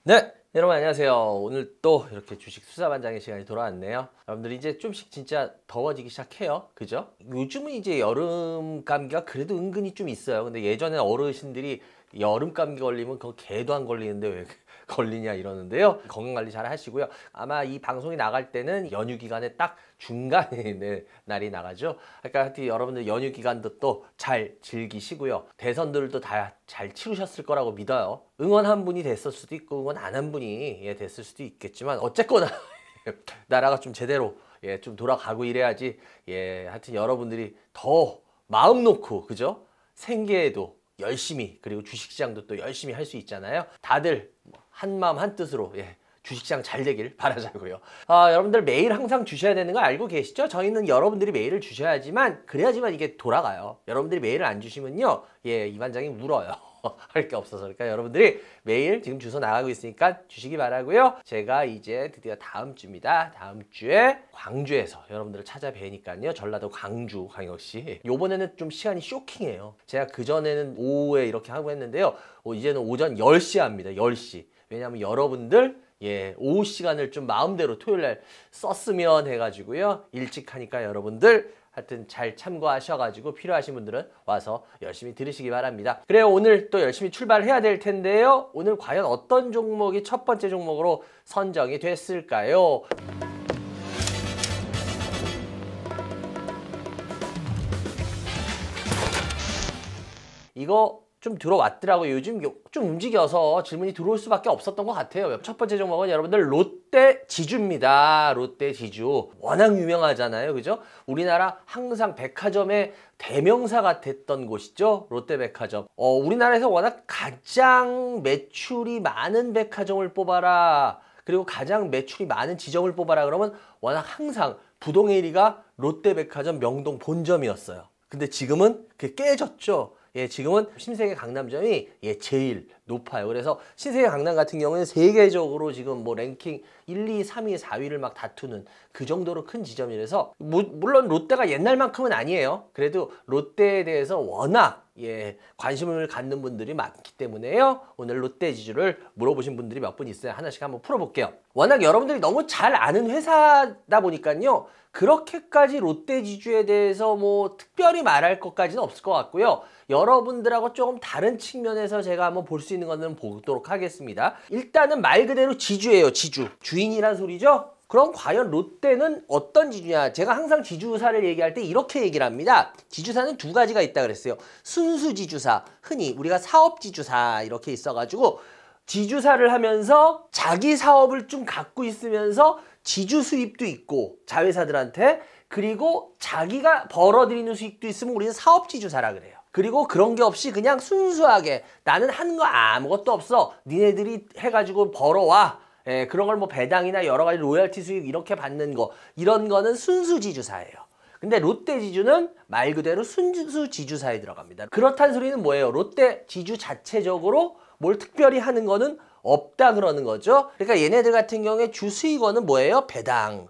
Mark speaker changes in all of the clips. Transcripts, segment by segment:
Speaker 1: 네, 여러분 안녕하세요. 오늘 또 이렇게 주식 수사반장의 시간이 돌아왔네요. 여러분들 이제 좀씩 진짜 더워지기 시작해요. 그죠? 요즘은 이제 여름 감기가 그래도 은근히 좀 있어요. 근데 예전에 어르신들이 여름 감기 걸리면 그거 개도 안 걸리는데 왜 걸리냐 이러는데요. 건강관리 잘 하시고요. 아마 이 방송이 나갈 때는 연휴 기간에 딱 중간에 날이 나가죠. 그러니까 하여튼 여러분들 연휴 기간도 또 잘 즐기시고요. 대선들도 다 잘 치르셨을 거라고 믿어요. 응원 한 분이 됐을 수도 있고 응원 안 한 분이 됐을 수도 있겠지만 어쨌거나 나라가 좀 제대로 좀 돌아가고 이래야지 하여튼 여러분들이 더 마음 놓고 그죠? 생계에도 열심히 그리고 주식시장도 또 열심히 할 수 있잖아요. 다들 한 마음 한 뜻으로 주식시장 잘 되길 바라자고요. 여러분들 메일 항상 주셔야 되는 거 알고 계시죠? 저희는 여러분들이 메일을 주셔야지만 그래야지만 이게 돌아가요. 여러분들이 메일을 안 주시면요 이 반장이 울어요. 할 게 없어서. 그러니까 여러분들이 메일 지금 주소 나가고 있으니까 주시기 바라고요. 제가 이제 드디어 다음 주입니다. 다음 주에 광주에서 여러분들을 찾아뵈니까요. 전라도 광주 광역시. 요번에는 좀 시간이 쇼킹해요. 제가 그전에는 오후에 이렇게 하고 했는데요. 이제는 오전 10시에 합니다. 10시. 왜냐하면 여러분들 오후 시간을 좀 마음대로 토요일날 썼으면 해가지고요. 일찍 하니까 여러분들 하여튼 잘 참고하셔가지고 필요하신 분들은 와서 열심히 들으시기 바랍니다. 그래요, 오늘 또 열심히 출발해야 될 텐데요. 오늘 과연 어떤 종목이 첫 번째 종목으로 선정이 됐을까요? 이거 좀 들어왔더라고요. 요즘 좀 움직여서 질문이 들어올 수밖에 없었던 것 같아요. 첫 번째 종목은 여러분들 롯데 지주입니다. 롯데 지주. 워낙 유명하잖아요. 그죠? 우리나라 항상 백화점의 대명사가 됐던 곳이죠. 롯데백화점. 우리나라에서 워낙 가장 매출이 많은 백화점을 뽑아라. 그리고 가장 매출이 많은 지점을 뽑아라. 그러면 워낙 항상 부동의 1위가 롯데백화점 명동 본점이었어요. 근데 지금은 그게 깨졌죠. 지금은 신세계 강남점이 제일 높아요. 그래서 신세계 강남 같은 경우는 세계적으로 지금 뭐 랭킹 1, 2, 3위, 4위를 막 다투는 그 정도로 큰 지점이라서 물론 롯데가 옛날만큼은 아니에요. 그래도 롯데에 대해서 워낙 관심을 갖는 분들이 많기 때문에요. 오늘 롯데 지주를 물어보신 분들이 몇 분 있어요. 하나씩 한번 풀어볼게요. 워낙 여러분들이 너무 잘 아는 회사다 보니까요. 그렇게까지 롯데 지주에 대해서 뭐 특별히 말할 것까지는 없을 것 같고요. 여러분들하고 조금 다른 측면에서 제가 한번 볼 수 있는 것은 보도록 하겠습니다. 일단은 말 그대로 지주예요. 지주. 주인이란 소리죠? 그럼 과연 롯데는 어떤 지주냐? 제가 항상 지주사를 얘기할 때 이렇게 얘기를 합니다. 지주사는 두 가지가 있다 그랬어요. 순수 지주사, 흔히 우리가 사업 지주사 이렇게 있어가지고 지주사를 하면서 자기 사업을 좀 갖고 있으면서 지주 수입도 있고 자회사들한테, 그리고 자기가 벌어들이는 수익도 있으면 우리는 사업지주사라 그래요. 그리고 그런 게 없이 그냥 순수하게 나는 하는 거 아무것도 없어, 니네들이 해가지고 벌어와, 그런 걸 뭐 배당이나 여러 가지 로열티 수익 이렇게 받는 거, 이런 거는 순수지주사예요. 근데 롯데지주는 말 그대로 순수지주사에 들어갑니다. 그렇다는 소리는 뭐예요? 롯데지주 자체적으로 뭘 특별히 하는 거는 없다 그러는 거죠. 그러니까 얘네들 같은 경우에 주 수익원은 뭐예요? 배당.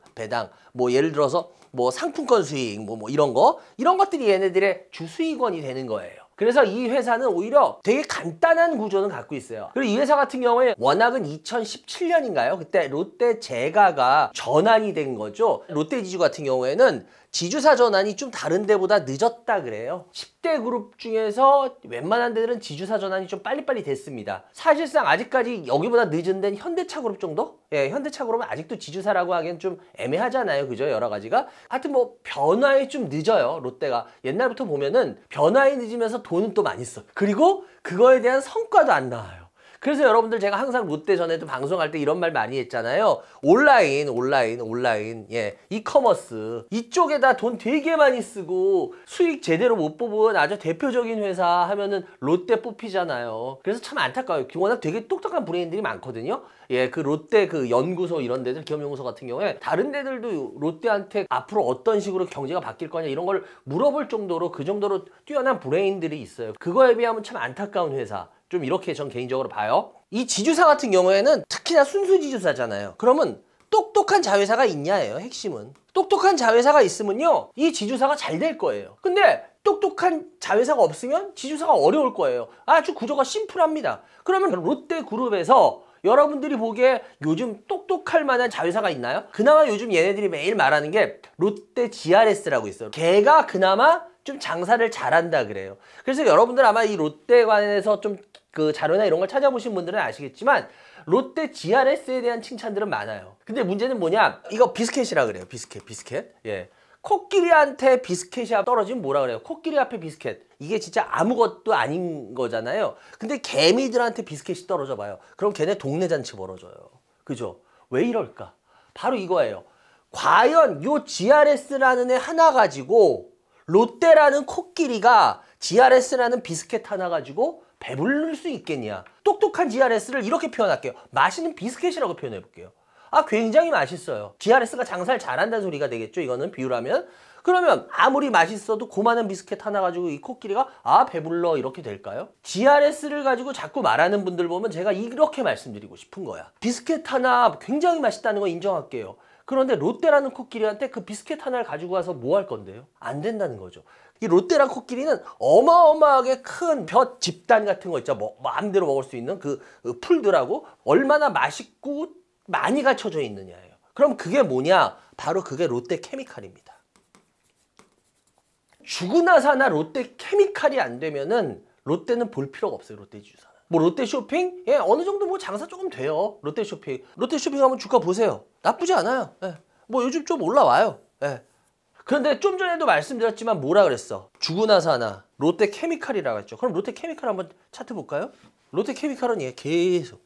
Speaker 1: 뭐 예를 들어서 뭐 상품권 수익 뭐 이런 것들이 얘네들의 주 수익원이 되는 거예요. 그래서 이 회사는 오히려 되게 간단한 구조는 갖고 있어요. 그리고 이 회사 같은 경우에 워낙은 2017년인가요? 그때 롯데제가가 전환이 된 거죠. 롯데지주 같은 경우에는 지주사 전환이 좀 다른 데보다 늦었다 그래요. 10대 그룹 중에서 웬만한 데들은 지주사 전환이 좀 빨리빨리 됐습니다. 사실상 아직까지 여기보다 늦은 데는 현대차 그룹 정도? 현대차 그룹은 아직도 지주사라고 하기엔 좀 애매하잖아요. 그죠? 여러 가지가. 하여튼 뭐 변화에 좀 늦어요. 롯데가. 옛날부터 보면은 변화에 늦으면서 돈은 또 많이 써. 그리고 그거에 대한 성과도 안 나와요. 그래서 여러분들 제가 항상 롯데 전에도 방송할 때 이런 말 많이 했잖아요. 온라인, 이커머스 이쪽에다 돈 되게 많이 쓰고 수익 제대로 못 뽑은 아주 대표적인 회사 하면은 롯데 뽑히잖아요. 그래서 참 안타까워요. 워낙 되게 똑똑한 브레인들이 많거든요. 그 롯데 그 연구소 이런 데들, 기업연구소 같은 경우에 다른 데들도 롯데한테 앞으로 어떤 식으로 경제가 바뀔 거냐 이런 걸 물어볼 정도로, 그 정도로 뛰어난 브레인들이 있어요. 그거에 비하면 참 안타까운 회사. 좀 이렇게 전 개인적으로 봐요. 이 지주사 같은 경우에는 특히나 순수 지주사잖아요. 그러면 똑똑한 자회사가 있냐예요. 핵심은. 똑똑한 자회사가 있으면요, 이 지주사가 잘 될 거예요. 근데 똑똑한 자회사가 없으면 지주사가 어려울 거예요. 아주 구조가 심플합니다. 그러면 롯데그룹에서 여러분들이 보기에 요즘 똑똑할 만한 자회사가 있나요? 그나마 요즘 얘네들이 매일 말하는 게 롯데 GRS라고 있어요. 걔가 그나마 좀 장사를 잘한다 그래요. 그래서 여러분들 아마 이 롯데 관해서 좀 그 자료나 이런 걸 찾아보신 분들은 아시겠지만 롯데 GRS에 대한 칭찬들은 많아요. 근데 문제는 뭐냐? 이거 비스켓이라 그래요. 비스켓. 예. 코끼리한테 비스켓이 떨어지면 뭐라 그래요? 코끼리 앞에 비스켓. 이게 진짜 아무것도 아닌 거잖아요. 근데 개미들한테 비스켓이 떨어져 봐요. 그럼 걔네 동네 잔치 벌어져요. 그죠? 왜 이럴까? 바로 이거예요. 과연 요 GRS라는 애 하나 가지고 롯데라는 코끼리가 GRS라는 비스켓 하나 가지고 배부를 수 있겠냐? 똑똑한 GRS를 이렇게 표현할게요. 맛있는 비스켓이라고 표현해 볼게요. 아, 굉장히 맛있어요. GRS가 장사를 잘한다는 소리가 되겠죠. 이거는 비유라면. 그러면 아무리 맛있어도 고만한 비스켓 하나 가지고 이 코끼리가 아 배불러 이렇게 될까요? GRS를 가지고 자꾸 말하는 분들 보면 제가 이렇게 말씀드리고 싶은 거야. 비스켓 하나 굉장히 맛있다는 거 인정할게요. 그런데 롯데라는 코끼리한테 그 비스켓 하나를 가지고 와서 뭐 할 건데요? 안 된다는 거죠. 이 롯데란 코끼리는 어마어마하게 큰 벼 집단 같은 거 있죠. 뭐 마음대로 먹을 수 있는 그 풀들하고 얼마나 맛있고 많이 갖춰져 있느냐예요. 그럼 그게 뭐냐? 바로 그게 롯데 케미칼입니다. 죽으나 사나 롯데 케미칼이 안 되면은 롯데는 볼 필요가 없어요. 롯데 주사는. 뭐 롯데 쇼핑? 예, 어느 정도 뭐 장사 조금 돼요. 롯데 쇼핑. 롯데 쇼핑 가면 주가 보세요. 나쁘지 않아요. 예. 뭐 요즘 좀 올라와요. 예. 그런데 좀 전에도 말씀드렸지만 뭐라 그랬어? 죽으나 사나 롯데 케미칼이라고 했죠. 그럼 롯데 케미칼 한번 차트 볼까요? 롯데 케미칼은 얘 계속.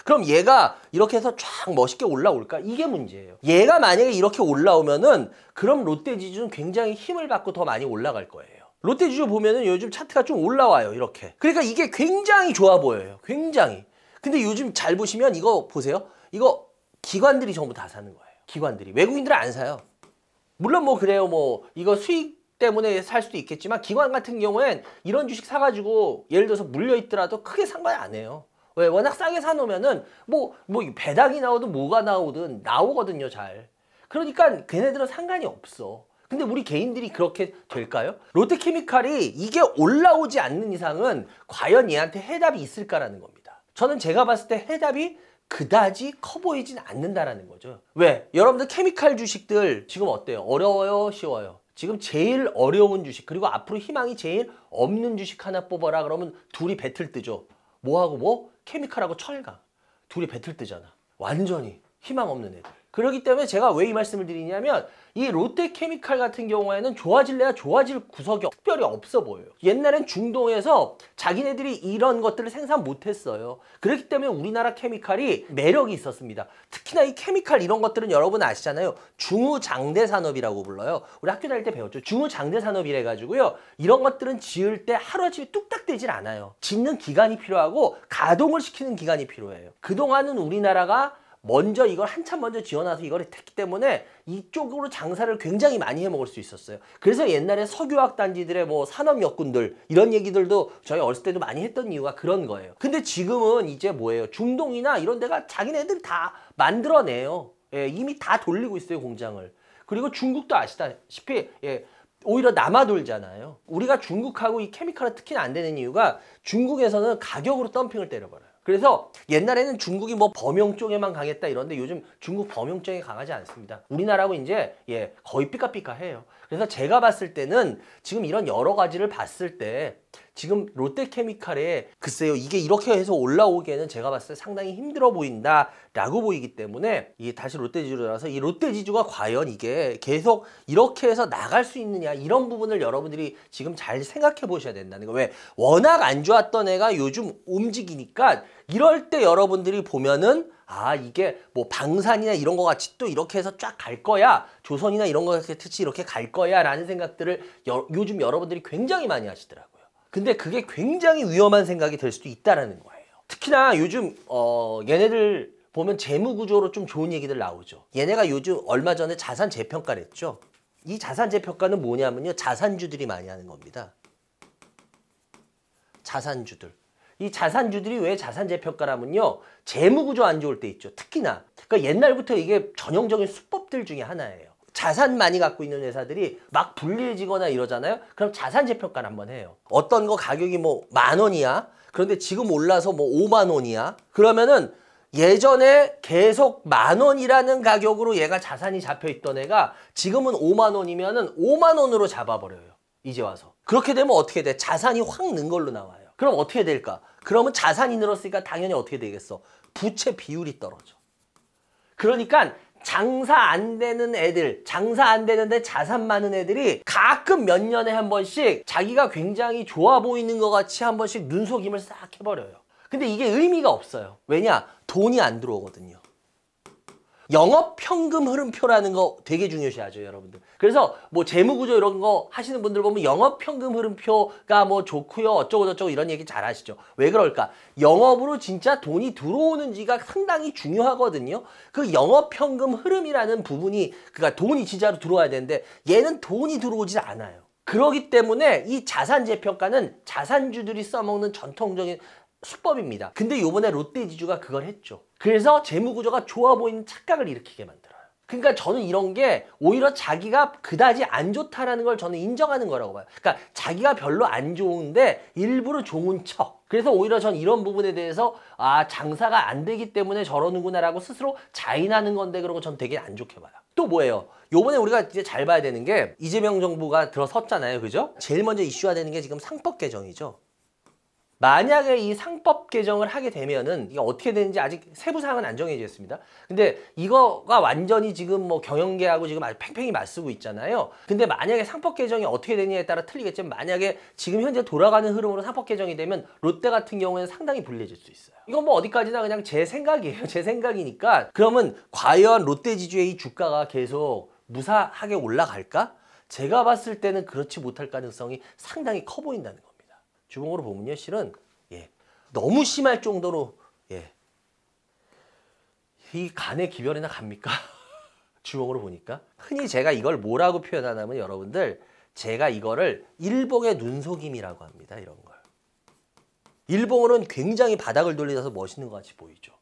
Speaker 1: 그럼 얘가 이렇게 해서 쫙 멋있게 올라올까? 이게 문제예요. 얘가 만약에 이렇게 올라오면은 그럼 롯데지주는 굉장히 힘을 받고 더 많이 올라갈 거예요. 롯데지주 보면은 요즘 차트가 좀 올라와요. 이렇게. 그러니까 이게 굉장히 좋아 보여요. 굉장히. 근데 요즘 잘 보시면 이거 보세요. 이거 기관들이 전부 다 사는 거예요. 기관들이. 외국인들은 안 사요. 물론 뭐 그래요. 뭐 이거 수익 때문에 살 수도 있겠지만 기관 같은 경우엔 이런 주식 사가지고 예를 들어서 물려 있더라도 크게 상관 안 해요. 왜? 워낙 싸게 사놓으면은 뭐 배당이 나오든 뭐가 나오든 나오거든요, 잘. 그러니까 걔네들은 상관이 없어. 근데 우리 개인들이 그렇게 될까요? 롯데케미칼이 이게 올라오지 않는 이상은 과연 얘한테 해답이 있을까라는 겁니다. 저는 제가 봤을 때 해답이 그다지 커 보이진 않는다라는 거죠. 왜? 여러분들 케미칼 주식들 지금 어때요? 어려워요? 쉬워요? 지금 제일 어려운 주식 그리고 앞으로 희망이 제일 없는 주식 하나 뽑아라 그러면 둘이 배틀 뜨죠. 뭐하고 뭐? 케미칼하고 철강. 둘이 배틀 뜨잖아. 완전히 희망 없는 애들. 그렇기 때문에 제가 왜 이 말씀을 드리냐면 이 롯데케미칼 같은 경우에는 좋아질래야 좋아질 구석이 특별히 없어 보여요. 옛날엔 중동에서 자기네들이 이런 것들을 생산 못했어요. 그렇기 때문에 우리나라 케미칼이 매력이 있었습니다. 특히나 이 케미칼 이런 것들은 여러분 아시잖아요. 중후장대 산업이라고 불러요. 우리 학교 다닐 때 배웠죠. 중후장대 산업이래 가지고요. 이런 것들은 지을 때 하루아침에 뚝딱 되질 않아요. 짓는 기간이 필요하고 가동을 시키는 기간이 필요해요. 그동안은 우리나라가 먼저 이걸 한참 먼저 지어놔서 이걸 했기 때문에 이쪽으로 장사를 굉장히 많이 해먹을 수 있었어요. 그래서 옛날에 석유화학 단지들의 뭐 산업역군들 이런 얘기들도 저희 어렸을 때도 많이 했던 이유가 그런 거예요. 근데 지금은 이제 뭐예요? 중동이나 이런 데가 자기네들이 다 만들어내요. 예, 이미 다 돌리고 있어요, 공장을. 그리고 중국도 아시다시피 예, 오히려 남아돌잖아요. 우리가 중국하고 이 케미칼은 특히나 안 되는 이유가 중국에서는 가격으로 덤핑을 때려버려요. 그래서 옛날에는 중국이 뭐 범용 쪽에만 강했다 이런데 요즘 중국 범용 쪽에 강하지 않습니다. 우리나라하고 이제 예, 거의 삐까삐까해요. 그래서 제가 봤을 때는 지금 이런 여러 가지를 봤을 때 지금 롯데케미칼에 글쎄요 이게 이렇게 해서 올라오기에는 제가 봤을 때 상당히 힘들어 보인다라고 보이기 때문에 이게 다시 롯데지주로 나와서 이 롯데지주가 과연 이게 계속 이렇게 해서 나갈 수 있느냐 이런 부분을 여러분들이 지금 잘 생각해 보셔야 된다는 거. 왜? 워낙 안 좋았던 애가 요즘 움직이니까 이럴 때 여러분들이 보면은 아 이게 뭐 방산이나 이런 거 같이 또 이렇게 해서 쫙 갈 거야 조선이나 이런 거 같이 이렇게 갈 거야 라는 생각들을 요즘 여러분들이 굉장히 많이 하시더라고요. 근데 그게 굉장히 위험한 생각이 될 수도 있다라는 거예요. 특히나 요즘 얘네들 보면 재무구조로 좀 좋은 얘기들 나오죠. 얘네가 요즘 얼마 전에 자산 재평가를 했죠. 이 자산 재평가는 뭐냐면요. 자산주들이 많이 하는 겁니다. 자산주들. 이 자산주들이 왜 자산 재평가라면요. 재무구조 안 좋을 때 있죠. 특히나. 그러니까 옛날부터 이게 전형적인 수법들 중에 하나예요. 자산 많이 갖고 있는 회사들이 막 불리해지거나 이러잖아요. 그럼 자산 재평가를 한번 해요. 어떤 거 가격이 뭐 10,000원이야. 그런데 지금 올라서 뭐 5만 원이야. 그러면은 예전에 계속 10,000원이라는 가격으로 얘가 자산이 잡혀있던 애가 지금은 5만 원이면은 5만 원으로 잡아버려요. 이제 와서. 그렇게 되면 어떻게 돼? 자산이 확 는 걸로 나와요. 그럼 어떻게 될까? 그러면 자산이 늘었으니까 당연히 어떻게 되겠어? 부채 비율이 떨어져. 그러니까 장사 안 되는 애들, 장사 안 되는데 자산 많은 애들이 가끔 몇 년에 한 번씩 자기가 굉장히 좋아 보이는 것 같이 한 번씩 눈속임을 싹 해버려요. 근데 이게 의미가 없어요. 왜냐? 돈이 안 들어오거든요. 영업현금 흐름표라는 거 되게 중요시하죠, 여러분들. 그래서 뭐 재무구조 이런 거 하시는 분들 보면 영업현금 흐름표가 뭐 좋고요, 어쩌고저쩌고 이런 얘기 잘 하시죠. 왜 그럴까? 영업으로 진짜 돈이 들어오는지가 상당히 중요하거든요. 그 영업현금 흐름이라는 부분이, 그러니까 돈이 진짜로 들어와야 되는데 얘는 돈이 들어오지 않아요. 그렇기 때문에 이 자산재평가는 자산주들이 써먹는 전통적인 수법입니다. 근데 요번에 롯데지주가 그걸 했죠. 그래서 재무구조가 좋아 보이는 착각을 일으키게 만들어요. 그러니까 저는 이런 게 오히려 자기가 그다지 안 좋다라는 걸 저는 인정하는 거라고 봐요. 그러니까 자기가 별로 안 좋은데 일부러 좋은 척. 그래서 오히려 전 이런 부분에 대해서 아, 장사가 안 되기 때문에 저러는구나라고 스스로 자인하는 건데, 그러고 전 되게 안 좋게 봐요. 또 뭐예요? 요번에 우리가 이제 잘 봐야 되는 게 이재명 정부가 들어섰잖아요. 그죠? 제일 먼저 이슈화 되는 게 지금 상법 개정이죠. 만약에 이 상법 개정을 하게 되면은 이게 어떻게 되는지 아직 세부 사항은 안 정해졌습니다. 근데 이거가 완전히 지금 뭐 경영계하고 지금 아주 팽팽히 맞서고 있잖아요. 근데 만약에 상법 개정이 어떻게 되느냐에 따라 틀리겠지만, 만약에 지금 현재 돌아가는 흐름으로 상법 개정이 되면 롯데 같은 경우에는 상당히 불리해질 수 있어요. 이건 뭐 어디까지나 그냥 제 생각이에요. 제 생각이니까. 그러면 과연 롯데지주의 이 주가가 계속 무사하게 올라갈까? 제가 봤을 때는 그렇지 못할 가능성이 상당히 커 보인다는 겁니다. 주봉으로 보면요, 실은 너무 심할 정도로 이 간의 기별이나 갑니까? 주봉으로 보니까. 흔히 제가 이걸 뭐라고 표현하냐면, 여러분들, 제가 이거를 일봉의 눈속임이라고 합니다. 이런 걸. 일봉으로는 굉장히 바닥을 돌리면서 멋있는 것 같이 보이죠.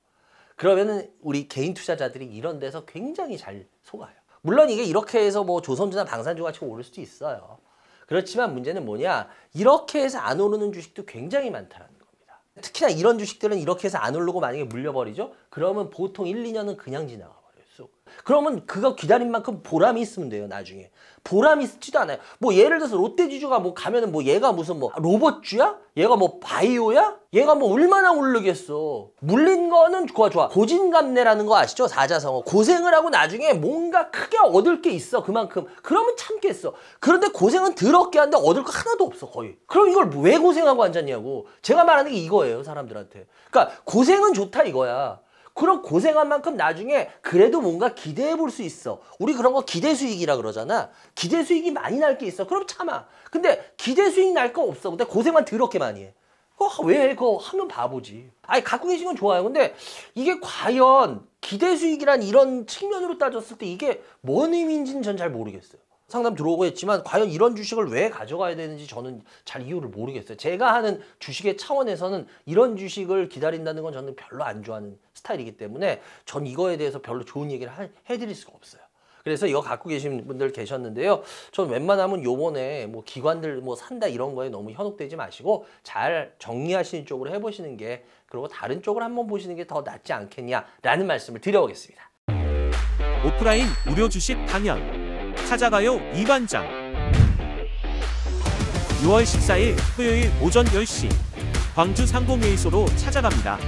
Speaker 1: 그러면은 우리 개인 투자자들이 이런 데서 굉장히 잘 속아요. 물론 이게 이렇게 해서 뭐 조선주나 방산주 같이 오를 수도 있어요. 그렇지만 문제는 뭐냐, 이렇게 해서 안 오르는 주식도 굉장히 많다는 겁니다. 특히나 이런 주식들은 이렇게 해서 안 오르고 만약에 물려버리죠? 그러면 보통 1, 2년은 그냥 지나가 버려요. 쑥. 그러면 그거 기다린 만큼 보람이 있으면 돼요, 나중에. 보람이 있지도 않아요. 뭐 예를 들어서 롯데지주가 뭐 가면은 뭐 얘가 무슨 뭐 로봇주야? 얘가 뭐 바이오야? 얘가 뭐 얼마나 오르겠어. 물린 거는 좋아. 고진감래라는 거 아시죠? 사자성어. 고생을 하고 나중에 뭔가 크게 얻을 게 있어, 그만큼. 그러면 참겠어. 그런데 고생은 더럽게 하는데 얻을 거 하나도 없어, 거의. 그럼 이걸 왜 고생하고 앉았냐고. 제가 말하는 게 이거예요, 사람들한테. 그러니까 고생은 좋다 이거야. 그럼 고생한 만큼 나중에 그래도 뭔가 기대해 볼 수 있어. 우리 그런 거 기대 수익이라 그러잖아. 기대 수익이 많이 날 게 있어. 그럼 참아. 근데 기대 수익 날 거 없어. 근데 고생만 더럽게 많이 해. 그거 왜 그거 하면 바보지. 아니, 갖고 계신 건 좋아요. 근데 이게 과연 기대 수익이란 이런 측면으로 따졌을 때 이게 뭔 의미인지는 전 잘 모르겠어요. 상담 들어오고 했지만 과연 이런 주식을 왜 가져가야 되는지 저는 잘 이유를 모르겠어요. 제가 하는 주식의 차원에서는 이런 주식을 기다린다는 건 저는 별로 안 좋아하는 스타일이기 때문에 전 이거에 대해서 별로 좋은 얘기를 해드릴 수가 없어요. 그래서 이거 갖고 계신 분들 계셨는데요. 전 웬만하면 요번에 뭐 기관들 뭐 산다 이런 거에 너무 현혹되지 마시고 잘 정리하시는 쪽으로 해보시는 게, 그리고 다른 쪽을 한번 보시는 게 더 낫지 않겠냐라는 말씀을 드려보겠습니다.
Speaker 2: 오프라인 무료 주식 강연 찾아가요 이반장. 6월 14일 토요일 오전 10시 광주 상공회의소로 찾아갑니다.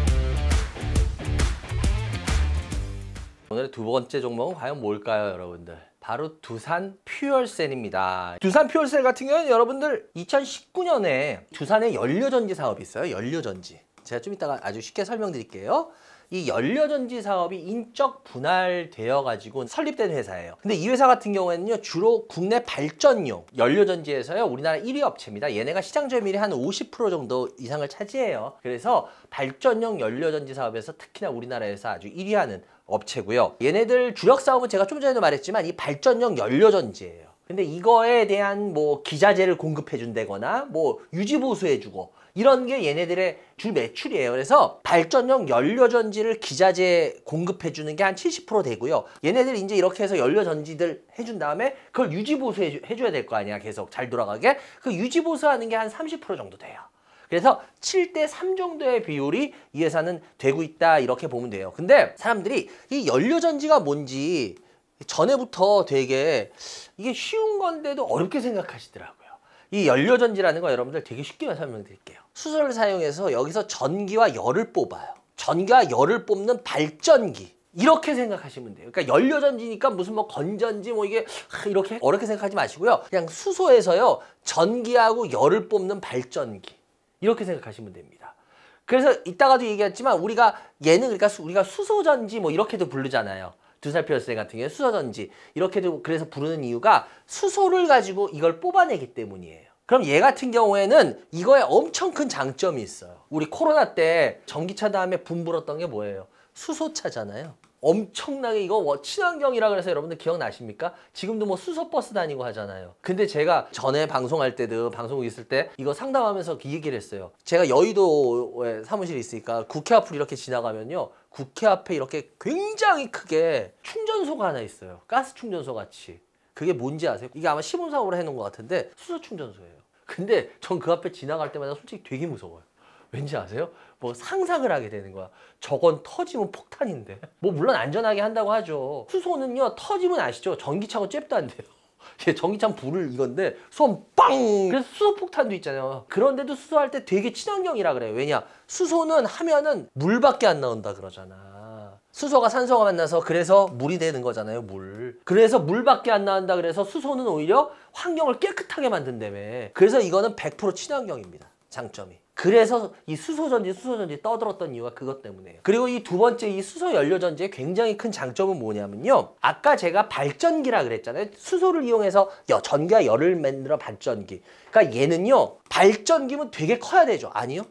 Speaker 1: 오늘의 두 번째 종목은 과연 뭘까요, 여러분들? 바로 두산 퓨얼셀입니다. 두산 퓨얼셀 같은 경우는 여러분들 2019년에 두산의 연료전지 사업이 있어요. 연료전지. 제가 좀 이따가 아주 쉽게 설명드릴게요. 이 연료전지 사업이 인적 분할되어 가지고 설립된 회사예요. 근데 이 회사 같은 경우에는요, 주로 국내 발전용 연료전지에서요 우리나라 1위 업체입니다. 얘네가 시장 점유율이 한 50% 정도 이상을 차지해요. 그래서 발전용 연료전지 사업에서 특히나 우리나라에서 아주 1위 하는 업체고요. 얘네들 주력 사업은 제가 좀 전에도 말했지만 이 발전용 연료전지예요. 근데 이거에 대한 뭐 기자재를 공급해 준다거나 뭐 유지 보수해 주고 이런 게 얘네들의 주 매출이에요. 그래서 발전용 연료전지를 기자재 공급해 주는 게 한 70% 되고요. 얘네들 이제 이렇게 해서 연료전지들 해준 다음에 그걸 유지 보수해 줘야 될 거 아니야. 계속 잘 돌아가게. 그 유지 보수하는 게 한 30% 정도 돼요. 그래서 7대 3 정도의 비율이 이 회사는 되고 있다 이렇게 보면 돼요. 근데 사람들이 이 연료전지가 뭔지 전에부터 되게 이게 쉬운 건데도 어렵게 생각하시더라고요. 이 연료전지라는 거 여러분들 되게 쉽게 설명드릴게요. 수소를 사용해서 여기서 전기와 열을 뽑아요. 전기와 열을 뽑는 발전기. 이렇게 생각하시면 돼요. 그러니까 연료전지니까 무슨 뭐 건전지 뭐 이게 이렇게 어렵게 생각하지 마시고요. 그냥 수소에서요. 전기하고 열을 뽑는 발전기. 이렇게 생각하시면 됩니다. 그래서 이따가도 얘기했지만 우리가 얘는 그러니까 우리가 수소전지 뭐 이렇게도 부르잖아요. 두살피어스 같은 경우에 수소전지 이렇게도 그래서 부르는 이유가 수소를 가지고 이걸 뽑아내기 때문이에요. 그럼 얘 같은 경우에는 이거에 엄청 큰 장점이 있어요. 우리 코로나 때 전기차 다음에 붐 불었던 게 뭐예요? 수소차잖아요. 엄청나게 이거 친환경이라 그래서 여러분들 기억나십니까? 지금도 뭐 수소버스 다니고 하잖아요. 근데 제가 전에 방송할 때도 방송국 있을 때 이거 상담하면서 그 얘기를 했어요. 제가 여의도에 사무실이 있으니까 국회 앞을 이렇게 지나가면요. 국회 앞에 이렇게 굉장히 크게 충전소가 하나 있어요. 가스 충전소 같이. 그게 뭔지 아세요? 이게 아마 시범사업으로 해놓은 것 같은데 수소 충전소예요. 근데 전 그 앞에 지나갈 때마다 솔직히 되게 무서워요. 왠지 아세요? 뭐 상상을 하게 되는 거야. 저건 터지면 폭탄인데. 뭐 물론 안전하게 한다고 하죠. 수소는요 터지면 아시죠? 전기차고 잽도 안 돼요. 전기차 불을 이건데 수소는 빵! 그래서 수소 폭탄도 있잖아요. 그런데도 수소할 때 되게 친환경이라 그래요. 왜냐? 수소는 하면은 물밖에 안 나온다 그러잖아. 수소가 산소가 만나서 그래서 물이 되는 거잖아요. 물. 그래서 물밖에 안 나온다 그래서 수소는 오히려 환경을 깨끗하게 만든다며. 그래서 이거는 100% 친환경입니다. 장점이. 그래서 이 수소전지 떠들었던 이유가 그것 때문이에요. 그리고 이 두 번째 이 수소 연료전지의 굉장히 큰 장점은 뭐냐면요. 아까 제가 발전기라 그랬잖아요. 수소를 이용해서 전기와 열을 만들어 발전기. 그러니까 얘는요. 발전기면 되게 커야 되죠. 아니요.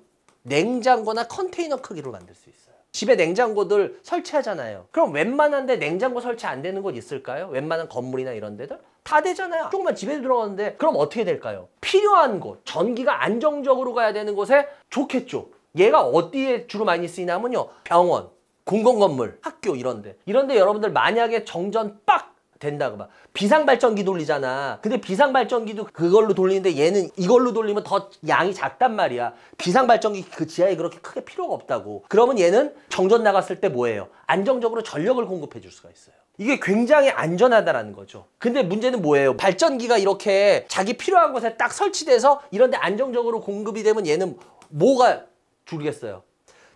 Speaker 1: 냉장고나 컨테이너 크기로 만들 수 있어요. 집에 냉장고들 설치하잖아요. 그럼 웬만한데 냉장고 설치 안 되는 곳 있을까요? 웬만한 건물이나 이런 데들? 다 되잖아요. 조금만 집에 들어가는데 그럼 어떻게 될까요? 필요한 곳, 전기가 안정적으로 가야 되는 곳에 좋겠죠. 얘가 어디에 주로 많이 쓰이냐면요. 병원, 공공건물, 학교 이런데. 이런데 여러분들 만약에 정전 빡 된다고 봐. 비상발전기 돌리잖아. 근데 비상발전기도 그걸로 돌리는데 얘는 이걸로 돌리면 더 양이 작단 말이야. 비상발전기 그 지하에 그렇게 크게 필요가 없다고. 그러면 얘는 정전 나갔을 때 뭐예요? 안정적으로 전력을 공급해 줄 수가 있어요. 이게 굉장히 안전하다라는 거죠. 근데 문제는 뭐예요? 발전기가 이렇게 자기 필요한 곳에 딱 설치돼서 이런데 안정적으로 공급이 되면 얘는 뭐가 줄겠어요?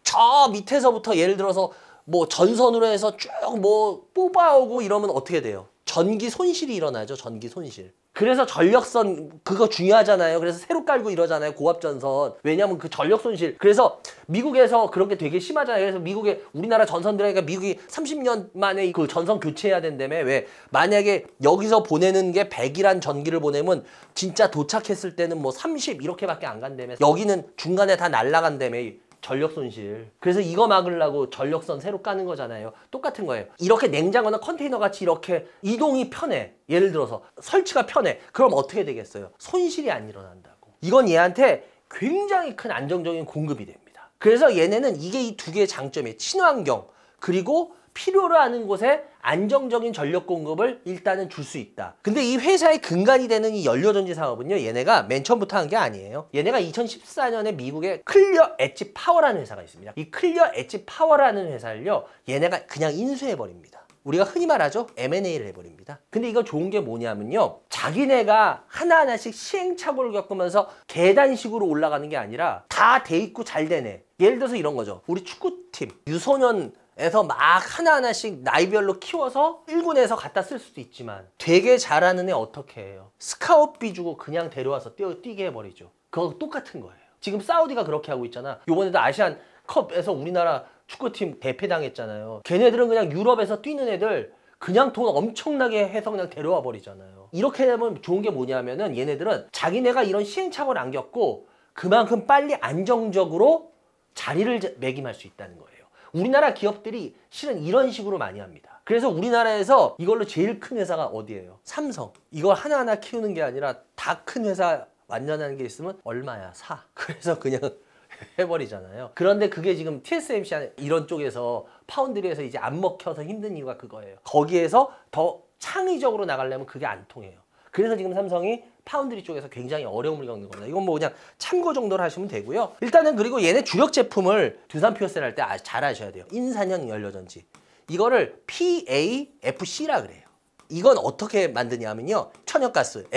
Speaker 1: 저 밑에서부터 예를 들어서 뭐 전선으로 해서 쭉 뭐 뽑아오고 이러면 어떻게 돼요? 전기 손실이 일어나죠. 전기 손실. 그래서 전력선 그거 중요하잖아요. 그래서 새로 깔고 이러잖아요. 고압전선. 왜냐면 그 전력 손실. 그래서 미국에서 그런 게 되게 심하잖아요. 그래서 미국에 우리나라 전선 들어가니까 미국이 30년 만에 그 전선 교체해야 된다며. 왜? 만약에 여기서 보내는 게 100이란 전기를 보내면 진짜 도착했을 때는 뭐 30 이렇게밖에 안 간다며. 여기는 중간에 다 날아간다며. 전력 손실. 그래서 이거 막으려고 전력선 새로 까는 거잖아요. 똑같은 거예요. 이렇게 냉장고나 컨테이너 같이 이렇게 이동이 편해. 예를 들어서 설치가 편해. 그럼 어떻게 되겠어요? 손실이 안 일어난다고. 이건 얘한테 굉장히 큰 안정적인 공급이 됩니다. 그래서 얘네는 이게 이 두 개의 장점이에요. 친환경 그리고 필요로 하는 곳에 안정적인 전력 공급을 일단은 줄 수 있다. 근데 이 회사의 근간이 되는 이 연료전지 사업은요. 얘네가 맨 처음부터 한 게 아니에요. 얘네가 2014년에 미국에 클리어 엣지 파워라는 회사가 있습니다. 이 클리어 엣지 파워라는 회사를요. 얘네가 그냥 인수해버립니다. 우리가 흔히 말하죠. M&A를 해버립니다. 근데 이거 좋은 게 뭐냐면요. 자기네가 하나하나씩 시행착오를 겪으면서 계단식으로 올라가는 게 아니라 다 돼 있고 잘 되네. 예를 들어서 이런 거죠. 우리 축구팀 유소년에서 막 하나하나씩 나이별로 키워서 1군에서 갖다 쓸 수도 있지만 되게 잘하는 애 어떻게 해요? 스카웃비 주고 그냥 데려와서 뛰게 해버리죠. 그거 똑같은 거예요. 지금 사우디가 그렇게 하고 있잖아. 요번에도 아시안컵에서 우리나라 축구팀 대패당했잖아요. 걔네들은 그냥 유럽에서 뛰는 애들 그냥 돈 엄청나게 해서 그냥 데려와 버리잖아요. 이렇게 되면 좋은 게 뭐냐면은 얘네들은 자기네가 이런 시행착오를 안 겪고 그만큼 빨리 안정적으로 자리를 매김할 수 있다는 거예요. 우리나라 기업들이 실은 이런 식으로 많이 합니다. 그래서 우리나라에서 이걸로 제일 큰 회사가 어디예요? 삼성. 이걸 하나하나 키우는 게 아니라 다 큰 회사 완전한 게 있으면 얼마야? 사. 그래서 그냥 해버리잖아요. 그런데 그게 지금 TSMC 이런 쪽에서 파운드리에서 이제 안 먹혀서 힘든 이유가 그거예요. 거기에서 더 창의적으로 나가려면 그게 안 통해요. 그래서 지금 삼성이 파운드리 쪽에서 굉장히 어려움을 겪는 겁니다. 이건 뭐 그냥 참고 정도로 하시면 되고요. 일단은 그리고 얘네 주력 제품을 두산 퓨어셀 할 때 잘 아셔야 돼요. 인산형 연료전지. 이거를 PAFC라 그래요. 이건 어떻게 만드냐면요. 천연가스,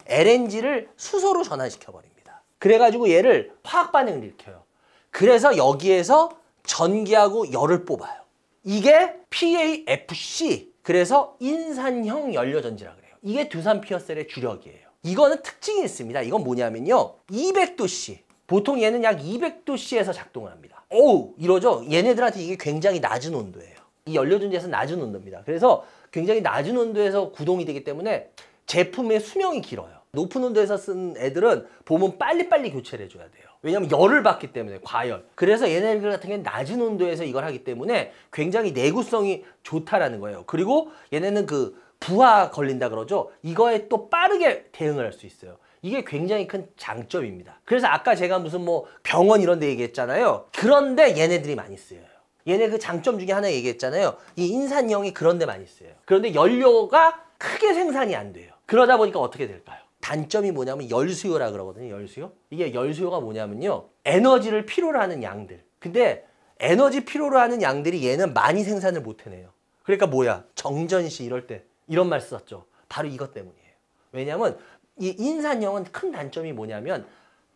Speaker 1: LNG를 수소로 전환시켜 버립니다. 그래가지고 얘를 화학 반응을 일으켜요. 그래서 여기에서 전기하고 열을 뽑아요. 이게 PAFC, 그래서 인산형 연료전지라 그래요. 이게 두산 퓨어셀의 주력이에요. 이거는 특징이 있습니다. 이건 뭐냐면요. 200도씨. 보통 얘는 약 200도씨에서 작동을 합니다. 어우, 이러죠? 얘네들한테 이게 굉장히 낮은 온도예요. 이 연료전지에서 낮은 온도입니다. 그래서 굉장히 낮은 온도에서 구동이 되기 때문에 제품의 수명이 길어요. 높은 온도에서 쓴 애들은 보면 빨리빨리 교체를 해줘야 돼요. 왜냐면 열을 받기 때문에, 과열. 그래서 얘네들 같은 경우는 낮은 온도에서 이걸 하기 때문에 굉장히 내구성이 좋다라는 거예요. 그리고 얘네는 그 부하 걸린다 그러죠. 이거에 또 빠르게 대응을 할 수 있어요. 이게 굉장히 큰 장점입니다. 그래서 아까 제가 무슨 뭐 병원 이런 데 얘기했잖아요. 그런데 얘네들이 많이 쓰여요. 얘네 그 장점 중에 하나 얘기했잖아요. 이 인산형이 그런 데 많이 쓰여요. 그런데 연료가 크게 생산이 안 돼요. 그러다 보니까 어떻게 될까요? 단점이 뭐냐면 열수요라 그러거든요. 열수요. 이게 열수요가 뭐냐면요. 에너지를 필요로 하는 양들. 근데 에너지 필요로 하는 양들이 얘는 많이 생산을 못 해내요. 그러니까 뭐야? 정전시 이럴 때 이런 말 썼죠. 바로 이것 때문이에요. 왜냐하면 이 인산형은 큰 단점이 뭐냐면